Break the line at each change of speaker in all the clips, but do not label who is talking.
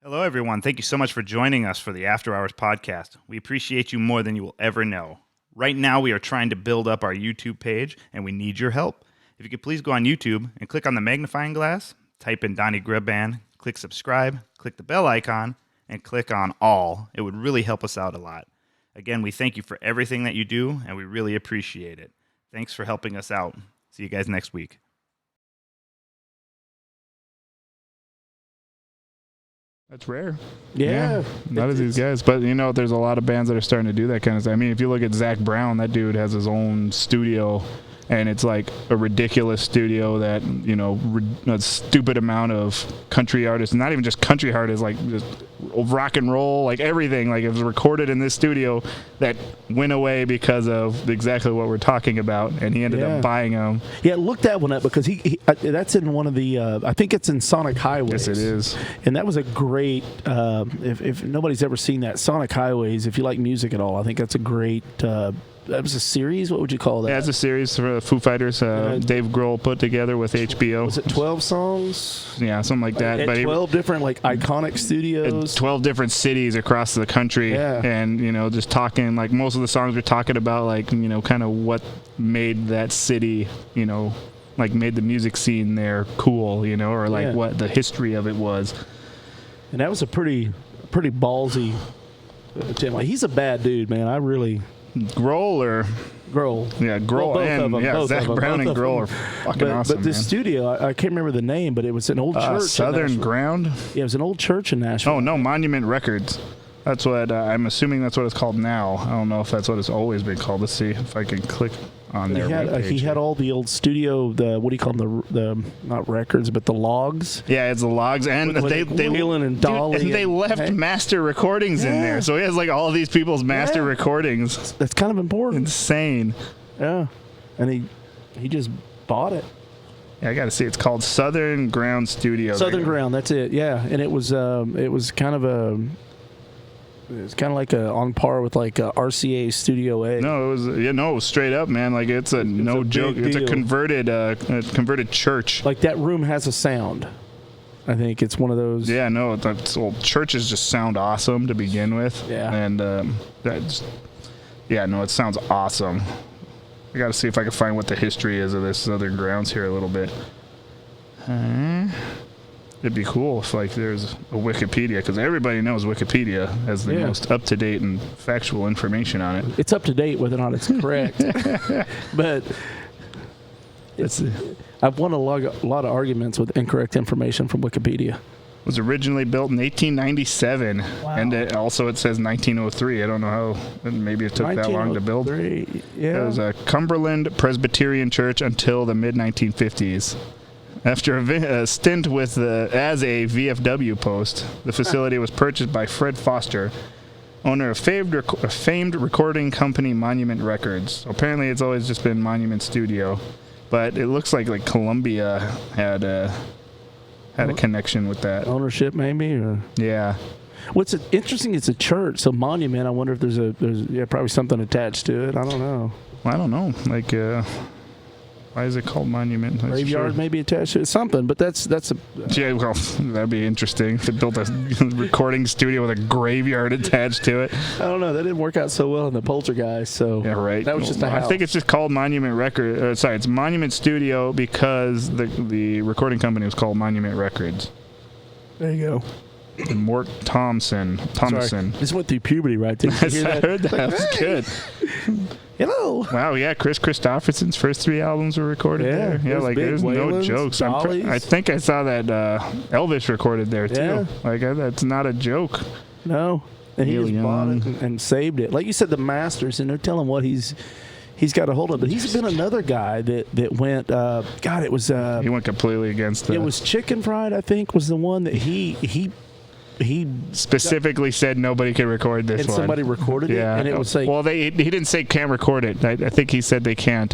Hello, everyone. Thank you so much for joining us for the After Hours podcast. We appreciate you more than you will ever know. Right now, we are trying to build up our YouTube page, and we need your help. If you could please go on YouTube and click on the magnifying glass, type in Zac Brown Band, click subscribe, click the bell icon, and click on all. It would really help us out a lot. Again, we thank you for everything that you do, and we really appreciate it. Thanks for helping us out. See you guys next week.
That's rare.
Yeah.
Not as these guys. But, you know, there's a lot of bands that are starting to do that kind of stuff. I mean, if you look at Zac Brown, that dude has his own studio, and it's like a ridiculous studio that, you know, a stupid amount of country artists, not even just country artists, like just rock and roll, like everything. Like it was recorded in this studio that went away because of exactly what we're talking about, and he ended up buying them.
Yeah, look that one up because he that's in one of the, I think it's in Sonic Highways.
Yes, it is.
And that was a great, if nobody's ever seen that, Sonic Highways, if you like music at all, I think that's a great, that was a series? What would you call that?
Yeah, it's a series for Foo Fighters. Dave Grohl put together with HBO.
Was it 12 songs?
Yeah, something like that.
At 12 different, like, iconic studios.
12 different cities across the country.
Yeah.
And, you know, just talking, like, most of the songs were talking about, like, you know, kind of what made that city, you know, like, made the music scene there cool, you know, or, like, what the history of it was.
And that was a pretty ballsy attempt. Like, he's a bad dude, man. I really...
Grohl. Yeah, Grohl.
Well,
Zac Brown and Grohl are fucking awesome.
But this studio, I can't remember the name, but it was an old church.
Southern Ground?
Yeah, it was an old church in Nashville.
Oh, no, Monument Records. That's what, I'm assuming that's what it's called now. I don't know if that's what it's always been called. Let's see if I can click on their webpage.
He had all the old studio, what do you call them, the not records, but the logs.
Yeah, it's the logs. And they
Waylon and Dolly.
And they left master recordings in there. So he has like all these people's master recordings.
That's kind of important.
Insane.
Yeah. And he just bought it.
Yeah, I got to see. It's called Southern Ground Studio.
Southern Ground, that's it. Yeah. And it was kind of it's kind of like on par with like RCA Studio A.
No, it was straight up, man. Like it's a joke. It's a converted church.
Like that room has a sound. I think it's one of those.
Yeah, no, churches just sound awesome to begin with.
Yeah,
and it sounds awesome. I got to see if I can find what the history is of this Southern Grounds here a little bit. It'd be cool if, like, there's a Wikipedia, because everybody knows Wikipedia has the most up-to-date and factual information on it.
It's up to date whether or not it's correct. But I've won a lot of arguments with incorrect information from Wikipedia.
It was originally built in 1897, and it says 1903. I don't know how, maybe it took that long to build.
Yeah.
It was a Cumberland Presbyterian Church until the mid-1950s. After a stint as a VFW post, the facility was purchased by Fred Foster, owner of famed recording company Monument Records. So apparently it's always just been Monument Studio, but it looks like Columbia had a connection with that.
Ownership, maybe? Or?
Yeah.
What's interesting, it's a church, so Monument, I wonder if there's probably something attached to it. I don't know.
Well, I don't know. Like, why is it called Monument?
Graveyard maybe attached to it. Something, but that's a...
Yeah, well, that'd be interesting if it built a recording studio with a graveyard attached to it.
I don't know. That didn't work out so well in the Poltergeist, so...
Yeah, right.
That was just a house.
I think it's just called Monument Record. It's Monument Studio because the recording company was called Monument Records.
There you go.
And Mort Thomason.
Sorry. This went through puberty right there.
I heard that. That was good.
Hello.
Wow, yeah, Chris Christopherson's first 3 albums were recorded there. Yeah, like there's no jokes. I think I saw that Elvis recorded there too.
Yeah.
Like that's not a joke.
No. And he just bought it and saved it. Like you said, the masters, and they're telling what he's got a hold of. But he's been another guy that went, it was...
he went completely against
it was Chicken Fried, I think, was the one that he
specifically said nobody could record this
and
one.
Somebody recorded it, and it was like...
Well, he didn't say can't record it. I think he said they can't...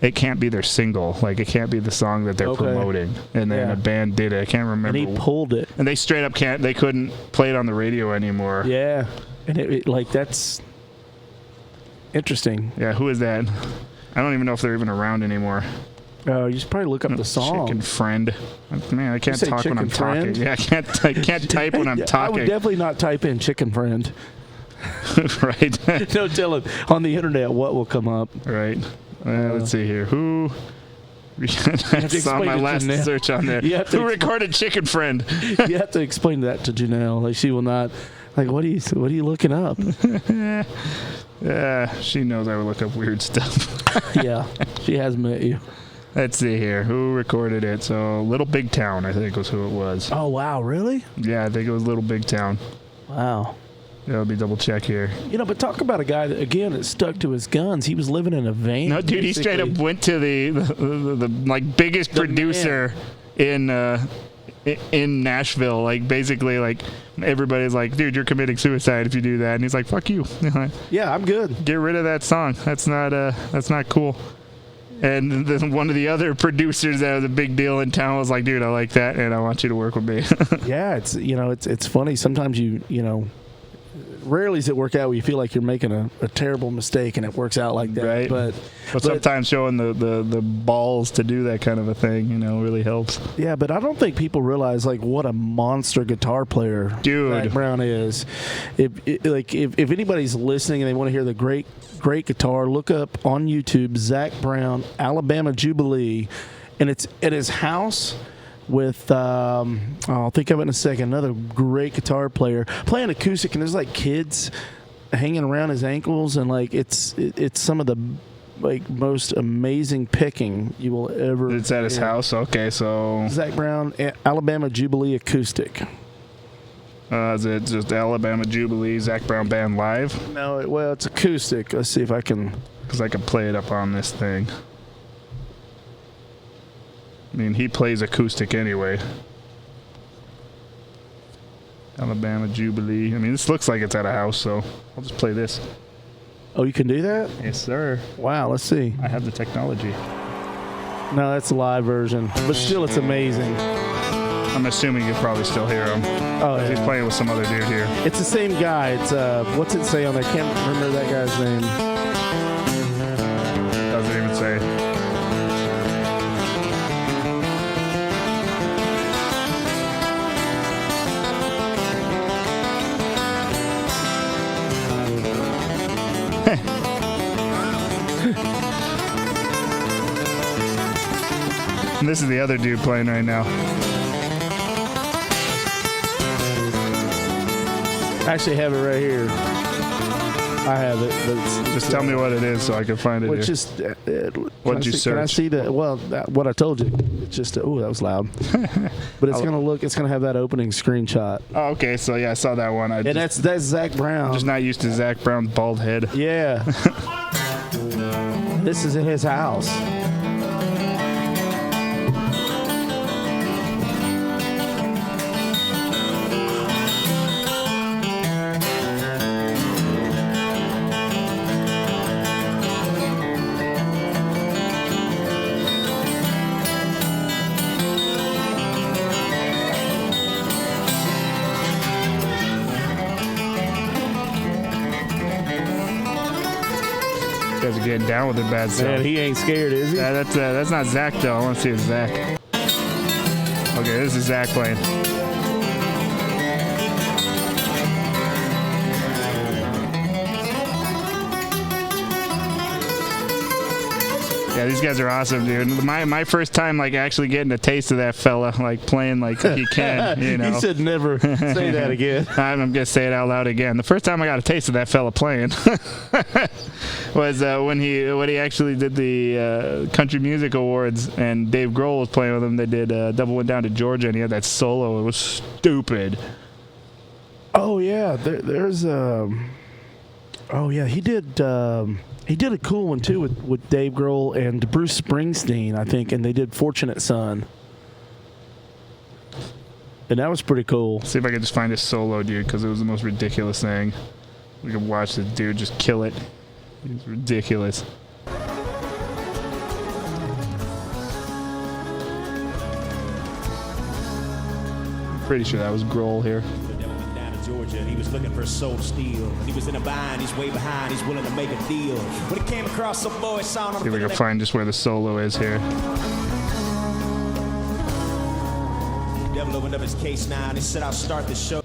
it can't be their single. Like, it can't be the song that they're promoting. And then a band did it. I can't remember.
And he pulled it.
And they straight up they couldn't play it on the radio anymore.
Yeah. And it that's interesting.
Yeah, who is that? I don't even know if they're even around anymore.
You should probably look up the song.
Chicken friend. Man, I can't
say
talk when I'm
chicken friend?
talking. Yeah, I can't type when I'm
Yeah, I
talking.
would definitely not type in chicken friend.
Right.
No telling on the internet what will come up.
Right. Let's see here. Who? I saw my last search on there. Who recorded Chicken Friend?
You have to explain that to Janelle. Like, she will not. Like, what are you looking up?
Yeah, she knows I would look up weird stuff.
Yeah, she has met you.
Let's see here. Who recorded it? So, Little Big Town, I think, was who it was.
Oh, wow, really?
Yeah, I think it was Little Big Town.
Wow.
Yeah, let me double check here.
But talk about a guy that, again, that stuck to his guns. He was living in a van.
No, dude, he straight up went to the like biggest producer in Nashville. Like, basically, like, everybody's like, dude, you're committing suicide if you do that. And he's like, fuck you.
Yeah, I'm good.
Get rid of that song. That's not cool. And then one of the other producers that was a big deal in town was like, dude, I like that, and I want you to work with me.
Yeah, it's funny. Sometimes rarely does it work out where you feel like you're making a terrible mistake and it works out like that.
Right.
But
sometimes showing the balls to do that kind of a thing, really helps.
Yeah, but I don't think people realize like what a monster guitar player Zac Brown is. If anybody's listening and they want to hear the great guitar, look up on YouTube Zac Brown Alabama Jubilee, and it's at his house with I'll think of it in a second. Another great guitar player playing acoustic, and there's like kids hanging around his ankles, and like it's some of the like most amazing picking you will ever.
It's at his house. Okay, so
Zac Brown Alabama Jubilee acoustic.
Is it just Alabama Jubilee Zac Brown Band live?
No, it's acoustic. Let's see if I can.
Because I can play it up on this thing. I mean, he plays acoustic anyway. Alabama Jubilee. I mean, this looks like it's at a house, so I'll just play this.
Oh, you can do that?
Yes, sir.
Wow, let's see.
I have the technology.
No, that's a live version, but still, it's amazing.
I'm assuming you probably still hear him.
Oh, yeah.
He's playing with some other dude here.
It's the same guy. It's what's it say on there? I can't remember that guy's name.
Doesn't even say. And this is the other dude playing right now.
I actually have it right here. I have it, but it's
just tell me what it is so I can find it.
Well,
here.
Just
what did you search?
Can I see that? Well, what I told you. It's just that was loud. But it's gonna have that opening screenshot.
Oh, okay. So yeah, I saw that one.
That's Zac Brown.
I'm just not used to Zac Brown's bald head.
Yeah. This is in his house.
Guys are getting down with it bad stuff.
Man, he ain't scared, is he?
That's not Zac though. I want to see it's Zac. Okay, this is Zac playing. Yeah, these guys are awesome, dude. My first time, like, actually getting a taste of that fella, like, playing like he can,
You said never say that again.
I'm gonna say it out loud again. The first time I got a taste of that fella playing was when he actually did the Country Music Awards, and Dave Grohl was playing with him. They did Double Went Down to Georgia, and he had that solo. It was stupid.
Oh yeah, there's oh yeah, he did. He did a cool one too with Dave Grohl and Bruce Springsteen, I think, and they did "Fortunate Son," and that was pretty cool.
See if I can just find his solo, dude, because it was the most ridiculous thing. We can watch this dude just kill it. He's ridiculous. I'm pretty sure that was Grohl here.
Georgia, and he was looking for a soul to steal. He was in a bind, he's way behind, he's willing to make a deal. When he came across some boy, saw him.
See if we can find just where the solo is here.
The devil opened up his case now, and he said, I'll start the show.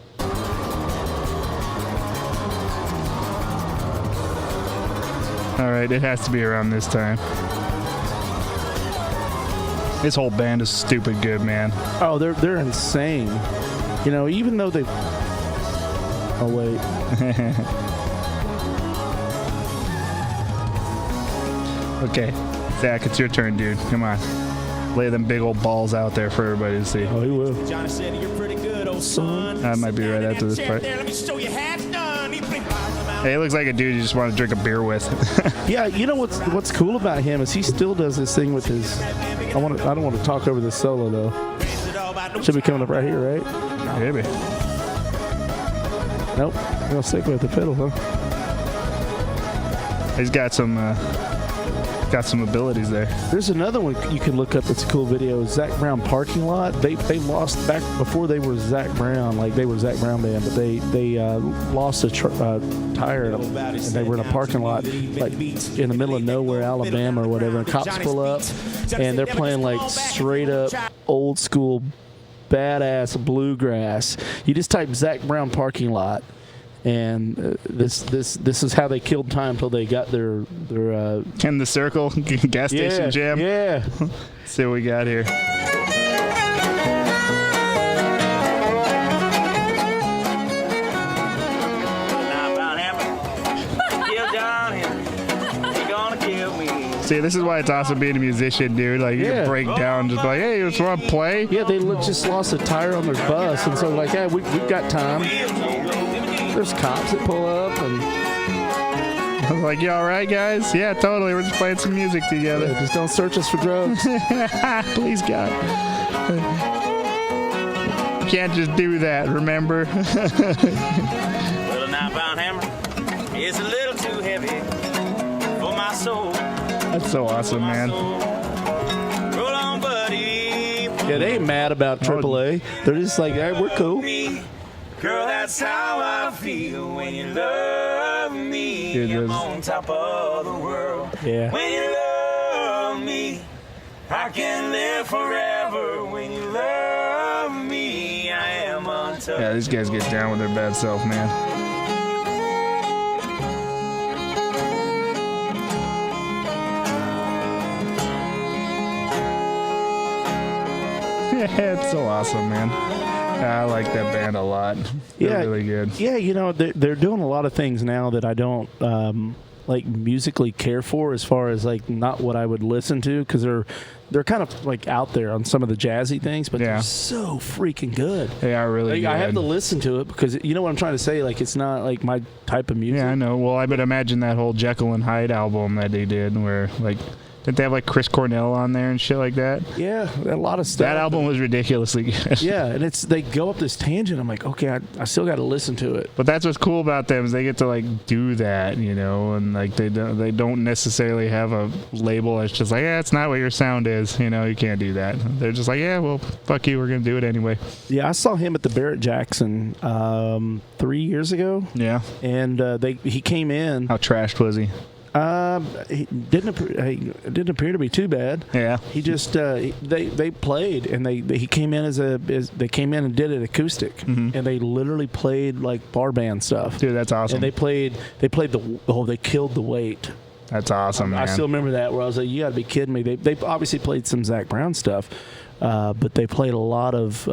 All right, it has to be around this time. This whole band is stupid good, man.
Oh, they're insane. You know, even though they. Oh wait.
Okay, Zach, it's your turn, dude. Come on, lay them big old balls out there for everybody to see.
Oh, he will.
Johnny said, you're pretty good, old son.
That might be right after this part.
Let me show you how it's done.
Hey, it looks like a dude you just want to drink a beer with.
Yeah, you know what's cool about him is he still does this thing with his. I don't want to talk over the solo though. Should be coming up right here, right?
Maybe.
Nope. I'm gonna stick with the fiddle, huh?
He's got some abilities there.
There's another one you can look up. It's a cool video. Zac Brown Parking Lot. They lost back before they were Zac Brown, like they were Zac Brown Band, but they lost a tire and they were in a parking lot like in the middle of nowhere, Alabama or whatever. And cops pull up and they're playing like straight up old school badass bluegrass. You just type Zac Brown Parking Lot. And this is how they killed time till they got their
In the Circle gas station jam.
Yeah.
Let's see what we got here. See, this is why it's awesome being a musician, dude. Like, you can break down, just like, hey, you just want to play?
Yeah, they just lost a tire on their bus, and so like, yeah, we've got time. There's cops that pull up, and
I was like, you all right, guys? Yeah, totally. We're just playing some music together.
Just don't search us for drugs.
Please, God. You can't just do that, remember?
Well, a 9-pound hammer is a little too heavy for my soul.
That's so awesome, man.
Roll on, buddy.
Yeah, they ain't mad about AAA. They're just like, hey, we're cool.
Girl, that's how I feel when you love me. I'm on top of the world.
Yeah.
When you love me, I can live forever. When you love me, I am untouched.
Yeah, these guys get down with their bad self, man. It's so awesome, man. I like that band a lot. They're really good.
Yeah, you know, they're doing a lot of things now that I don't like musically care for, as far as like not what I would listen to, because they're kind of like out there on some of the jazzy things, but they're so freaking good.
They are really good.
I have to listen to it because you know what I'm trying to say. Like, it's not like my type of music.
Yeah, I know. Well, I would imagine that whole Jekyll and Hyde album that they did, where like. Didn't they have like Chris Cornell on there and shit like that?
Yeah, a lot of stuff.
That album was ridiculously good.
Yeah, and they go up this tangent. I'm like, okay, I still got to listen to it.
But that's what's cool about them is they get to like do that, you know, and like they don't necessarily have a label that's just like, yeah, it's not what your sound is, you know, you can't do that. They're just like, yeah, well, fuck you, we're gonna do it anyway.
Yeah, I saw him at the Barrett Jackson 3 years ago.
Yeah,
and he came in.
How trashed was he?
He didn't appear to be too bad.
Yeah.
He just they played, and he came in they came in and did it acoustic, and they literally played like bar band stuff.
Dude, that's awesome.
And they killed the weight.
That's awesome, man.
I still remember that, where I was like, you got to be kidding me. They obviously played some Zac Brown stuff, but they played a lot of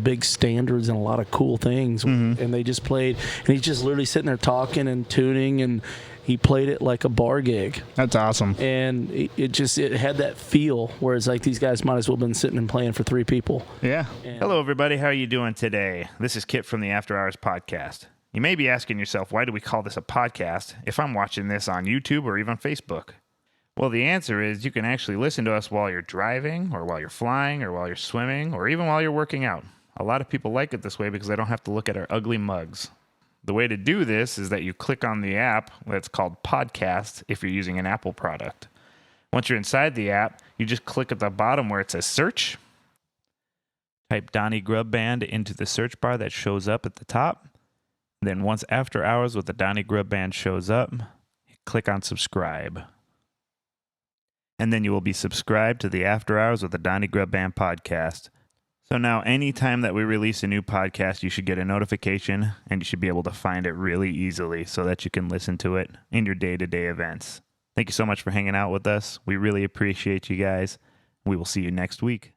big standards and a lot of cool things, and they just played, and he's just literally sitting there talking and tuning, and he played it like a bar gig.
That's awesome.
And it had that feel where it's like these guys might as well have been sitting and playing for three people.
Yeah.
Hello, everybody. How are you doing today? This is Kit from the After Hours Podcast. You may be asking yourself, why do we call this a podcast if I'm watching this on YouTube or even Facebook? Well, the answer is you can actually listen to us while you're driving, or while you're flying, or while you're swimming, or even while you're working out. A lot of people like it this way because they don't have to look at our ugly mugs. The way to do this is that you click on the app that's called Podcast if you're using an Apple product. Once you're inside the app, you just click at the bottom where it says Search. Type Donnie Grub Band into the search bar that shows up at the top. Then once After Hours with the Donnie Grub Band shows up, click on subscribe. And then you will be subscribed to the After Hours with the Donnie Grub Band podcast. So now anytime that we release a new podcast, you should get a notification and you should be able to find it really easily so that you can listen to it in your day-to-day events. Thank you so much for hanging out with us. We really appreciate you guys. We will see you next week.